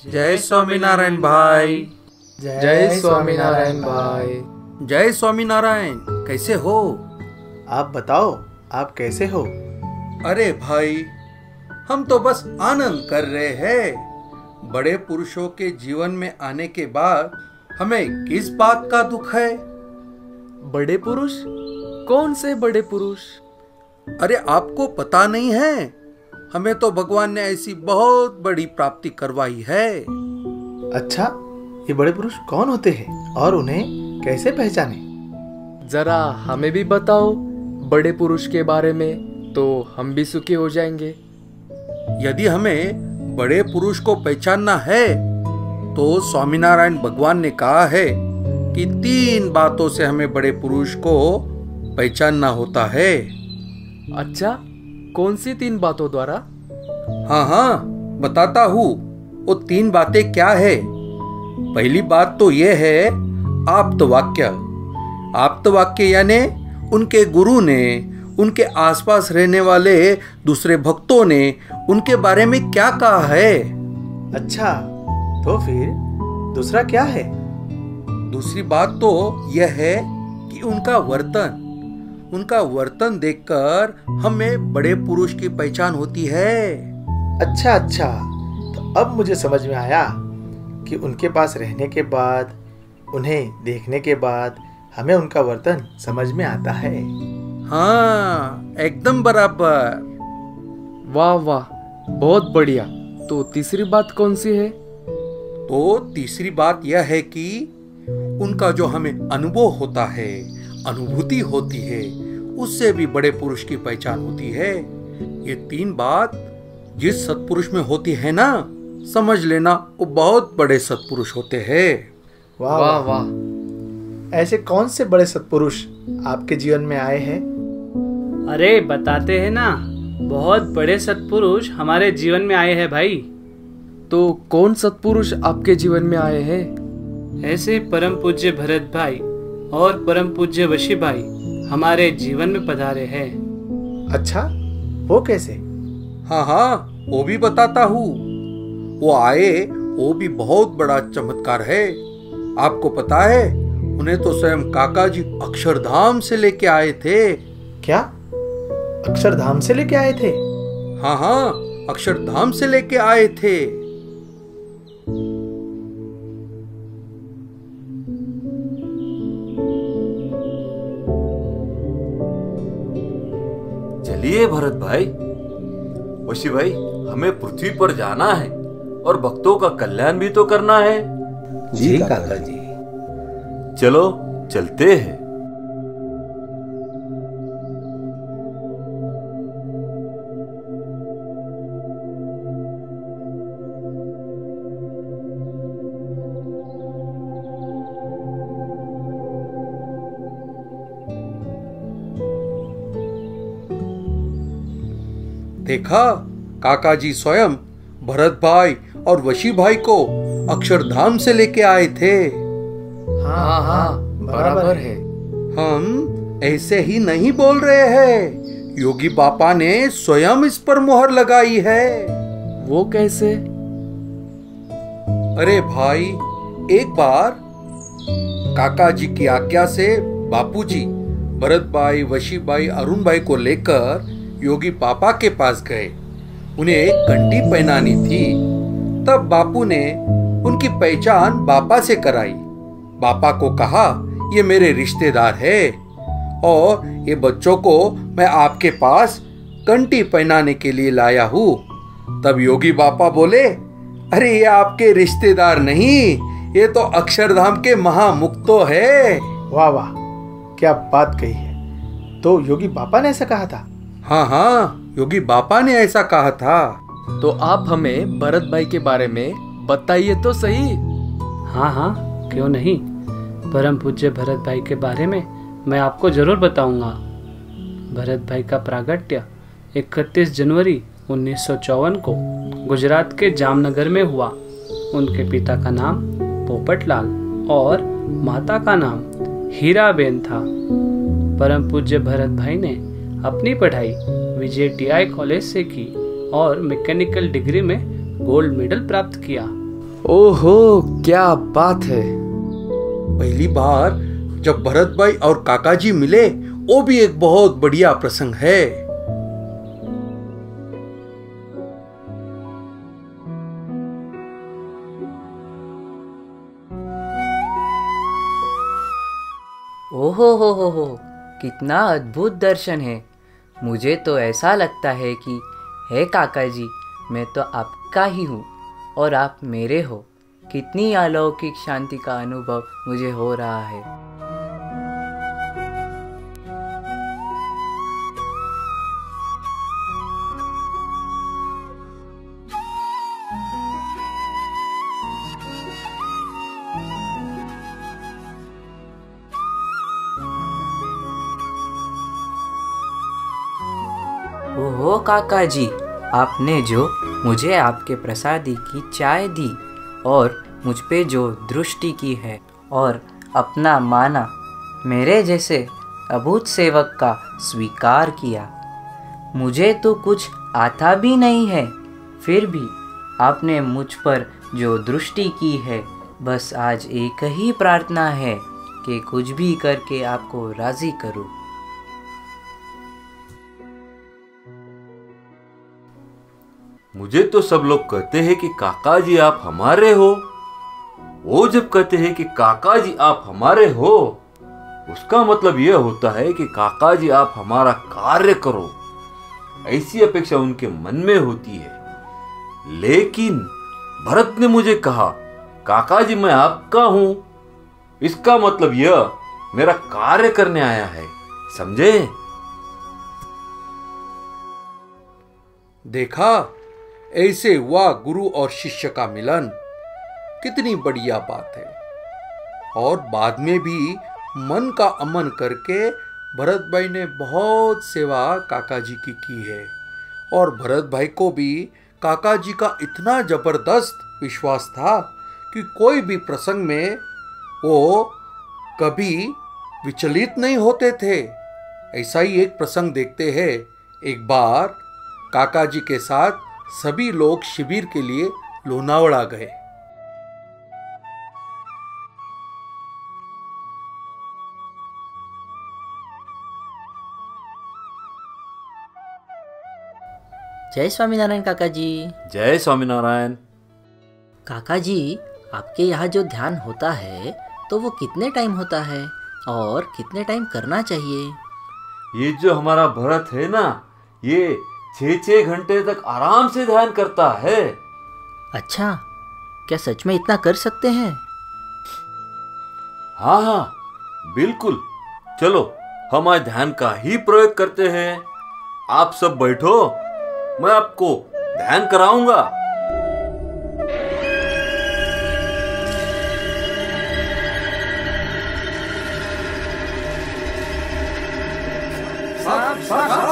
जय स्वामीनारायण भाई। जय स्वामीनारायण भाई। जय स्वामीनारायण। कैसे हो? आप बताओ, आप कैसे हो? अरे भाई, हम तो बस आनंद कर रहे हैं। बड़े पुरुषों के जीवन में आने के बाद हमें किस बात का दुख है? बड़े पुरुष? कौन से बड़े पुरुष? अरे आपको पता नहीं है? हमें तो भगवान ने ऐसी बहुत बड़ी प्राप्ति करवाई है। अच्छा, ये बड़े पुरुष कौन होते हैं और उन्हें कैसे पहचाने? जरा हमें भी बताओ बड़े पुरुष के बारे में, तो हम भी सुखी हो जाएंगे। यदि हमें बड़े पुरुष को पहचानना है तो स्वामीनारायण भगवान ने कहा है कि 3 बातों से हमें बड़े पुरुष को पहचानना होता है। अच्छा, कौन सी 3 बातों द्वारा? हाँ, बताता हूँ। वो 3 बातें क्या है? पहली बात तो यह है आप्तवाक्य। आप्तवाक्य यानी उनके गुरु ने, उनके आसपास रहने वाले दूसरे भक्तों ने उनके बारे में क्या कहा है। अच्छा, तो फिर दूसरा क्या है? दूसरी बात तो यह है कि उनका वर्तन देखकर हमें बड़े पुरुष की पहचान होती है। अच्छा, तो अब मुझे समझ में आया कि उनके पास रहने के बाद, उन्हें देखने के बाद हमें उनका वर्तन समझ में आता है। हाँ, एकदम बराबर। वाह वाह, बहुत बढ़िया। तो तीसरी बात कौन सी है? तो तीसरी बात यह है कि उनका जो हमें अनुभव होता है, अनुभूति होती है, उससे भी बड़े पुरुष की पहचान होती है। ये 3 बात जिस सत्पुरुष में होती है ना, समझ लेना वो बहुत बड़े सत्पुरुष होते हैं। वाह वाह वाह। ऐसे कौन से बड़े सत्पुरुष आपके जीवन में आए हैं? अरे बताते हैं ना, बहुत बड़े सत्पुरुष हमारे जीवन में आए हैं भाई। तो कौन सत्पुरुष आपके जीवन में आए हैं? ऐसे परम पूज्य भरत भाई और परम पूज्य वशी भाई हमारे जीवन में पधारे हैं। अच्छा, वो कैसे? हाँ, वो भी बताता हूँ। वो आए, वो भी बहुत बड़ा चमत्कार है। आपको पता है, उन्हें तो स्वयं काका जी अक्षरधाम से लेके आए थे। क्या? अक्षरधाम से लेके आए थे? हाँ, अक्षरधाम से लेके आए थे। चलिए भरत भाई, वशी भाई, हमें पृथ्वी पर जाना है और भक्तों का कल्याण भी तो करना है। जी काका जी। चलो चलते हैं। देखा, काका जी स्वयं भरत भाई और वशी भाई को अक्षरधाम से लेके आए थे। हाँ, बराबर है। हम ऐसे ही नहीं बोल रहे हैं, योगी बापा ने स्वयं इस पर मोहर लगाई है। वो कैसे? अरे भाई, एक बार काका जी की आज्ञा से बापूजी भरत भाई, वशी भाई, अरुण भाई को लेकर योगी बापा के पास गए। उन्हें एक घंटी पहनानी थी। तब बापू ने उनकी पहचान बापा से कराई। बापा को कहा, ये मेरे रिश्तेदार है और ये बच्चों को मैं आपके पास घंटी पहनाने के लिए लाया हूँ। तब योगी बापा बोले, अरे ये आपके रिश्तेदार नहीं, ये तो अक्षरधाम के महामुक्तो है। वाह वाह, क्या बात कही है। तो योगी बापा ने ऐसा कहा था? हाँ, योगी बापा ने ऐसा कहा था। तो आप हमें भरत भाई के बारे में बताइए तो सही। हाँ, क्यों नहीं। परम पूज्य भरत भाई के बारे में मैं आपको जरूर बताऊंगा। भरत भाई का प्रागट्य 31 जनवरी 1954 को गुजरात के जामनगर में हुआ। उनके पिता का नाम पोपटलाल और माता का नाम हीराबेन था। परम पूज्य भरत भाई ने अपनी पढ़ाई विजय टीआई कॉलेज से की और मैकेनिकल डिग्री में गोल्ड मेडल प्राप्त किया। ओहो, क्या बात है। पहली बार जब भरत भाई और काका जी मिले, वो भी एक बहुत बढ़िया प्रसंग है। ओहो हो, कितना अद्भुत दर्शन है। मुझे तो ऐसा लगता है कि हे काका जी, मैं तो आपका ही हूँ और आप मेरे हो। कितनी अलौकिक शांति का अनुभव मुझे हो रहा है। ओहो काका जी, आपने जो मुझे आपके प्रसादी की चाय दी और मुझ पे जो दृष्टि की है और अपना माना मेरे जैसे अभूत सेवक का स्वीकार किया। मुझे तो कुछ आता भी नहीं है, फिर भी आपने मुझ पर जो दृष्टि की है, बस आज एक ही प्रार्थना है कि कुछ भी करके आपको राज़ी करूं। मुझे तो सब लोग कहते हैं कि काका जी आप हमारे हो। वो जब कहते हैं कि काका जी आप हमारे हो, उसका मतलब यह होता है कि काका जी आप हमारा कार्य करो, ऐसी अपेक्षा उनके मन में होती है। लेकिन भरत ने मुझे कहा, काका जी मैं आपका हूं, इसका मतलब यह मेरा कार्य करने आया है, समझे? देखा, ऐसे हुआ गुरु और शिष्य का मिलन। कितनी बढ़िया बात है। और बाद में भी मन का अमन करके भरत भाई ने बहुत सेवा काका जी की है। और भरत भाई को भी काका जी का इतना जबरदस्त विश्वास था कि कोई भी प्रसंग में वो कभी विचलित नहीं होते थे। ऐसा ही एक प्रसंग देखते हैं। एक बार काका जी के साथ सभी लोग शिविर के लिए लोनावड़ा गए। जय स्वामीनारायण काका जी। जय स्वामीनारायण। काका जी, आपके यहाँ जो ध्यान होता है तो वो कितने टाइम होता है और कितने टाइम करना चाहिए? ये जो हमारा भरत है ना, ये 6-6 घंटे तक आराम से ध्यान करता है। अच्छा, क्या सच में इतना कर सकते हैं? हाँ हाँ, बिल्कुल। चलो हम आज ध्यान का ही प्रयोग करते हैं। आप सब बैठो, मैं आपको ध्यान कराऊंगा।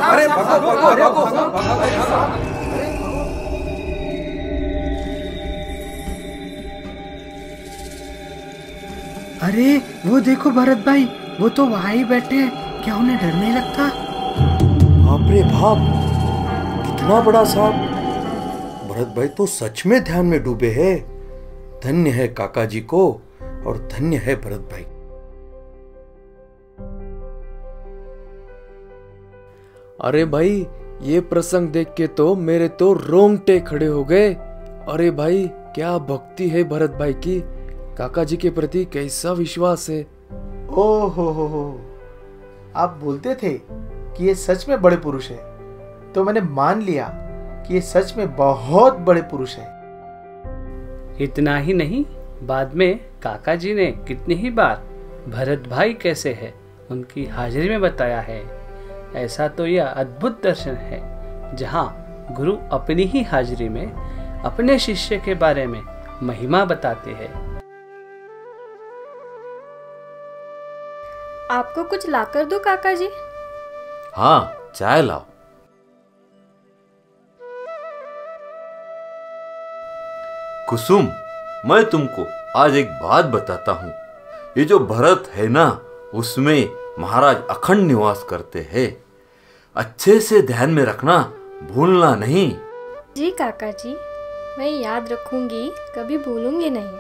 अरे भगो। अरे वो देखो भरत भाई, वो तो वहां ही बैठे हैं। क्या उन्हें डर नहीं लगता? बाप रे बाप, कितना बड़ा सांप। भरत भाई तो सच में ध्यान में डूबे हैं। धन्य है काका जी को और धन्य है भरत भाई। अरे भाई, ये प्रसंग देख के तो मेरे तो रोंगटे खड़े हो गए। अरे भाई, क्या भक्ति है भरत भाई की। काका जी के प्रति कैसा विश्वास है। ओ हो, आप बोलते थे कि ये सच में बड़े पुरुष है, तो मैंने मान लिया कि ये सच में बहुत बड़े पुरुष है। इतना ही नहीं, बाद में काका जी ने कितनी ही बार भरत भाई कैसे है उनकी हाजिरी में बताया है। ऐसा तो यह अद्भुत दर्शन है जहाँ गुरु अपनी ही हाजिरी में अपने शिष्य के बारे में महिमा बताते हैं। आपको कुछ लाकर दूं काका जी? हाँ, चाय लाओ। कुसुम, मैं तुमको आज एक बात बताता हूँ। ये जो भरत है ना, उसमें महाराज अखंड निवास करते हैं। अच्छे से ध्यान में रखना, भूलना नहीं। जी काका जी। मैं याद रखूंगी, कभी भूलूंगी नहीं।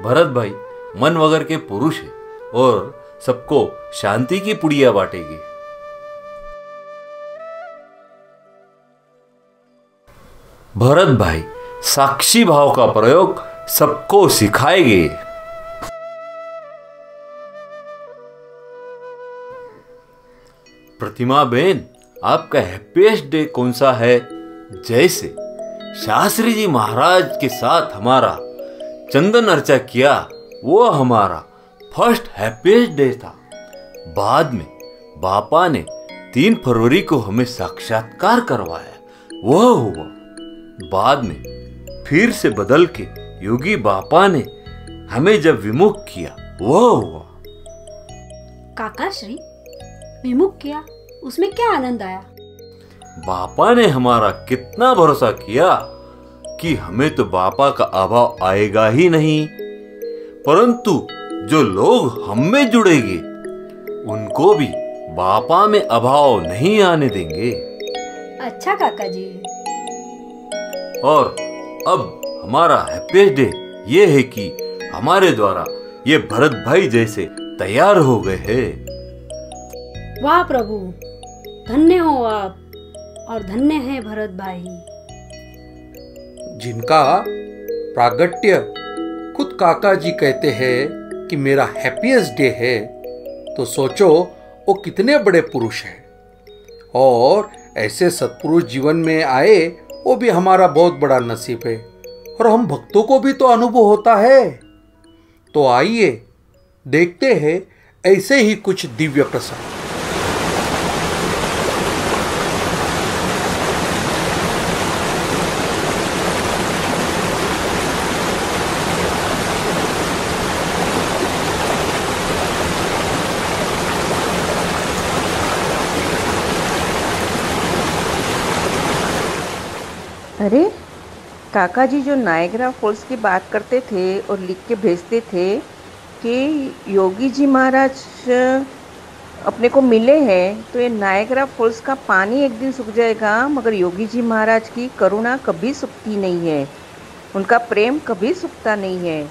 भरत भाई मन वगर के पुरुष है और सबको शांति की पुड़िया बांटेगी। भरत भाई साक्षी भाव का प्रयोग सबको सिखाएंगे। प्रतिमा बेन, आपका हैप्पीएस्ट डे कौन सा है? जैसे शास्त्री जी महाराज के साथ हमारा चंदन अर्चा किया, वो हमारा फर्स्ट हैप्पीएस्ट डे था। बाद में बापा ने 3 फरवरी को हमें साक्षात्कार करवाया, वह हुआ। बाद में फिर से बदल के योगी बापा ने हमें जब विमुख किया, वह हुआ। काका श्री, विमुख किया, उसमें क्या आनंद आया? बापा ने हमारा कितना भरोसा किया कि हमें तो बापा का अभाव आएगा ही नहीं, परंतु जो लोग हम में जुड़ेंगे उनको भी बापा में अभाव नहीं आने देंगे। अच्छा काका जी। और अब हमारा हैप्पीएस्ट डे ये है कि हमारे द्वारा ये भरत भाई जैसे तैयार हो गए हैं। वाह प्रभु, धन्य हो आप और धन्य है भरत भाई, जिनका प्रागट्य खुद काका जी कहते हैं कि मेरा हैप्पीएस्ट डे है, तो सोचो वो कितने बड़े पुरुष हैं। और ऐसे सत्पुरुष जीवन में आए, वो भी हमारा बहुत बड़ा नसीब है। और हम भक्तों को भी तो अनुभव होता है। तो आइए देखते हैं ऐसे ही कुछ दिव्य प्रसंग। अरे काका जी जो नायग्रा फॉल्स की बात करते थे और लिख के भेजते थे कि योगी जी महाराज अपने को मिले हैं, तो ये नायग्रा फॉल्स का पानी एक दिन सूख जाएगा, मगर योगी जी महाराज की करुणा कभी सूखती नहीं है, उनका प्रेम कभी सूखता नहीं है।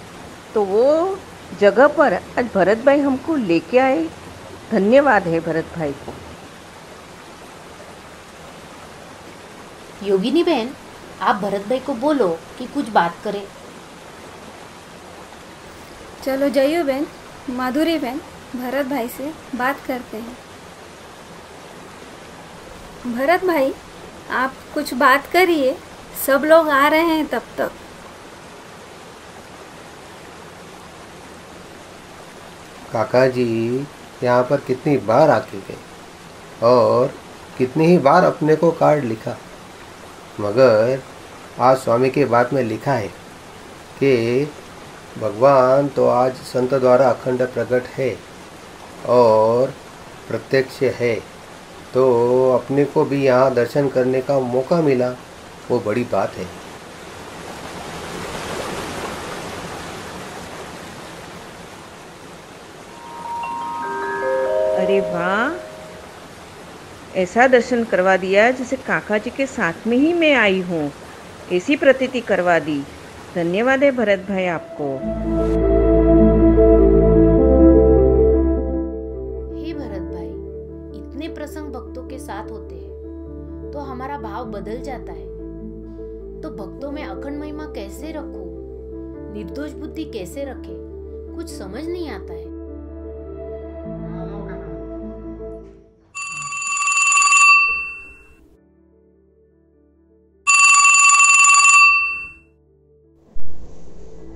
तो वो जगह पर आज भरत भाई हमको लेके आए, धन्यवाद है भरत भाई को। योगिनी बहन, आप भरत भाई को बोलो कि कुछ बात करें। चलो जयो बहन, माधुरी बहन, भरत भाई से बात करते हैं। भरत भाई, आप कुछ बात करिए, सब लोग आ रहे हैं तब तक। काका जी यहाँ पर कितनी बार आके गए और कितनी ही बार अपने को कार्ड लिखा, मगर आज स्वामी के बात में लिखा है कि भगवान तो आज संत द्वारा अखंड प्रकट है और प्रत्यक्ष है, तो अपने को भी यहाँ दर्शन करने का मौका मिला, वो बड़ी बात है। अरे वाह, ऐसा दर्शन करवा दिया जैसे काका जी के साथ में ही मैं आई हूँ, ऐसी प्रतीति करवा दी। धन्यवाद है भरत भाई आपको। हे भरत भाई, इतने प्रसंग भक्तों के साथ होते हैं तो हमारा भाव बदल जाता है। तो भक्तों में अखंड महिमा कैसे रखूं, निर्दोष बुद्धि कैसे रखे, कुछ समझ नहीं आता है।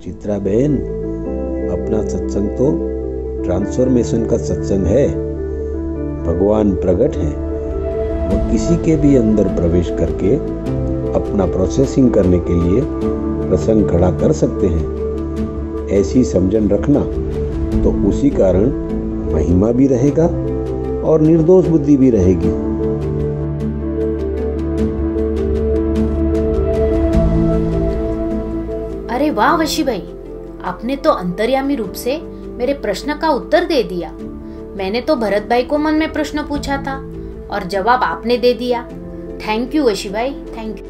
चित्रा बहन, अपना सत्संग तो ट्रांसफॉर्मेशन का सत्संग है। भगवान प्रकट है, वो किसी के भी अंदर प्रवेश करके अपना प्रोसेसिंग करने के लिए प्रसंग खड़ा कर सकते हैं। ऐसी समझन रखना, तो उसी कारण महिमा भी रहेगा और निर्दोष बुद्धि भी रहेगी। अरे वाह वशी भाई, आपने तो अंतर्यामी रूप से मेरे प्रश्न का उत्तर दे दिया। मैंने तो भरत भाई को मन में प्रश्न पूछा था और जवाब आपने दे दिया। थैंक यू वशी भाई, थैंक यू।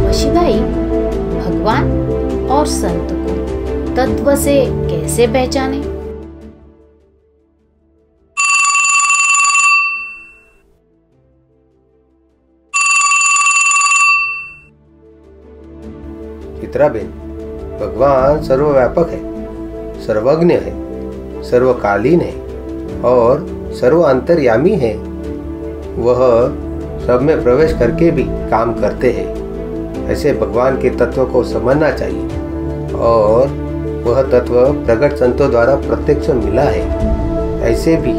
वशी भाई, भगवान और संत को तत्व से कैसे पहचाने? चित्राबेन, भगवान सर्वव्यापक है, सर्वज्ञ है, सर्वकालीन है और सर्व अंतर्यामी है। वह सब में प्रवेश करके भी काम करते हैं। ऐसे भगवान के तत्व को समझना चाहिए और वह तत्व प्रकट संतों द्वारा प्रत्यक्ष मिला है, ऐसे भी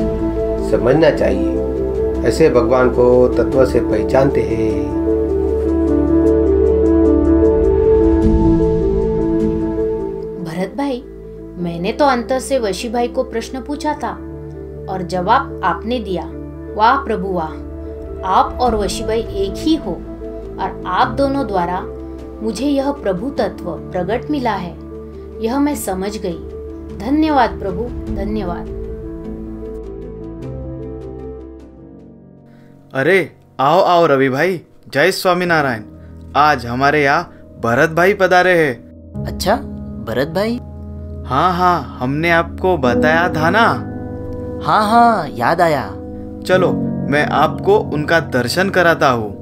समझना चाहिए। ऐसे भगवान को तत्व से पहचानते हैं। भरत भाई, मैंने तो अंतर से वशी भाई को प्रश्न पूछा था और जवाब आपने दिया। वाह प्रभु वाह, आप और वशी भाई एक ही हो और आप दोनों द्वारा मुझे यह प्रभु तत्व प्रकट मिला है, यह मैं समझ गई। धन्यवाद प्रभु, धन्यवाद। अरे आओ आओ रवि भाई, जय स्वामीनारायण। आज हमारे यहाँ भरत भाई पधारे हैं। अच्छा, भरत भाई? हाँ हाँ, हमने आपको बताया था ना। हाँ हाँ, याद आया। चलो मैं आपको उनका दर्शन कराता हूँ।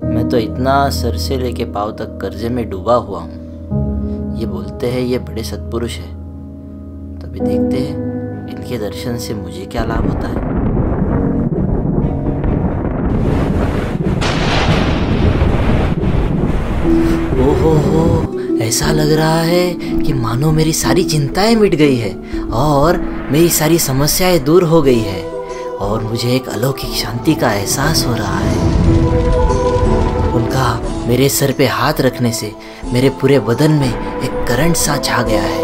मैं तो इतना सर से लेके पाँव तक कर्जे में डूबा हुआ हूँ। ये बोलते हैं ये बड़े सत्पुरुष है, तभी देखते हैं इनके दर्शन से मुझे क्या लाभ होता है। ओहो, ऐसा लग रहा है कि मानो मेरी सारी चिंताएं मिट गई है और मेरी सारी समस्याएं दूर हो गई है और मुझे एक अलौकिक शांति का एहसास हो रहा है। उनका मेरे सर पे हाथ रखने से मेरे पूरे बदन में एक करंट सा छा गया है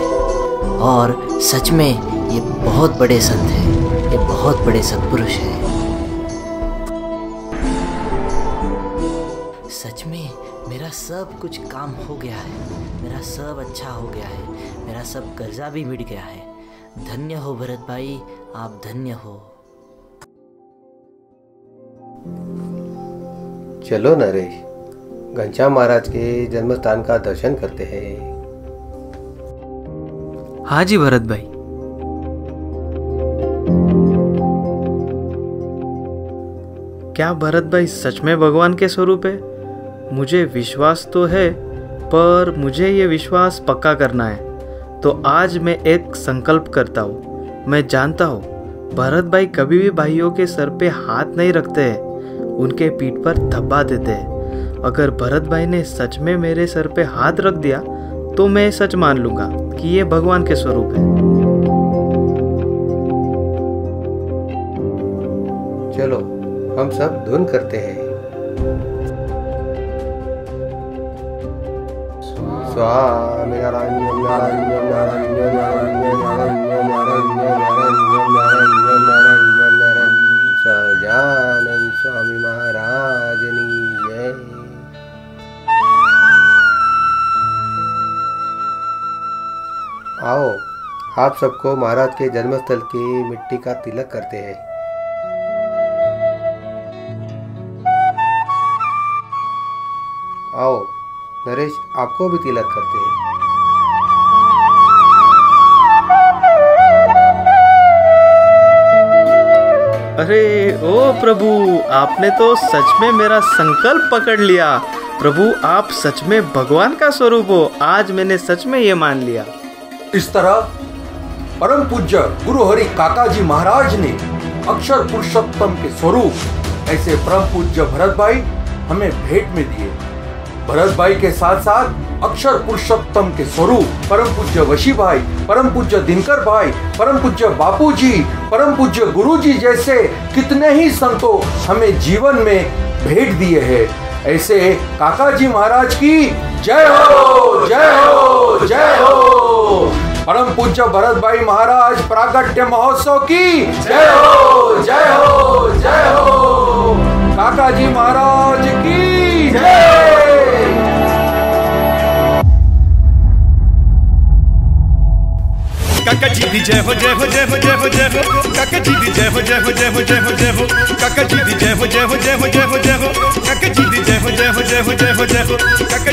और सच में ये बहुत बड़े संत हैं, ये बहुत बड़े सत्पुरुष हैं। सच में मेरा सब कुछ काम हो गया है, मेरा सब अच्छा हो गया है, मेरा सब कर्जा भी मिट गया है। धन्य हो भरत भाई, आप धन्य हो। चलो नरेश, घनश्याम महाराज के जन्म स्थान का दर्शन करते हैं। हाँ जी भरत भाई। क्या भरत भाई सच में भगवान के स्वरूप है? मुझे विश्वास तो है, पर मुझे ये विश्वास पक्का करना है। तो आज मैं एक संकल्प करता हूँ। मैं जानता हूँ भरत भाई कभी भी भाइयों के सर पे हाथ नहीं रखते हैं, उनके पीठ पर धब्बा देते हैं। अगर भरत भाई ने सच में मेरे सर पे हाथ रख दिया तो मैं सच मान लूंगा कि ये भगवान के स्वरूप है। चलो हम सब धुन करते हैं। स्वामी नारायण नारायण नारायण नारायण नारायण नारायण नारायण नारायण सजानंद स्वामी महाराज की जय। आओ आप सबको महाराज के जन्मस्थल की मिट्टी का तिलक करते हैं। आओ नरेश, आपको भी तिलक करते हैं। अरे ओ प्रभु, आपने तो सच में मेरा संकल्प पकड़ लिया। प्रभु आप सच में भगवान का स्वरूप हो, आज मैंने सच में ये मान लिया। इस तरह परम पूज्य गुरु हरि काका जी महाराज ने अक्षर पुरुषोत्तम के स्वरूप ऐसे परम पूज्य भरत भाई हमें भेंट में दिए। भरत भाई के साथ साथ अक्षर पुरुषोत्तम के स्वरूप परम पूज्य वशी भाई, परम पूज्य दिनकर भाई, परम पूज्य बापू जी, परम पूज्य गुरु जी जैसे कितने ही संतों हमें जीवन में भेंट दिए हैं। ऐसे काका जी महाराज की जय हो, जय हो, जय हो। परम पूज्य भरत भाई महाराज प्रागट्य महोत्सव की जय हो, जय हो, जय हो। काका जी महाराज की जय। काका जी दी जय हो जय हो जय हो जय हो जय हो काका जी दी जय हो जय हो जय हो जय हो जय हो काका जी दी जय हो जय हो जय हो जय हो जय हो काका जी दी जय हो जय हो जय हो जय हो जय हो काका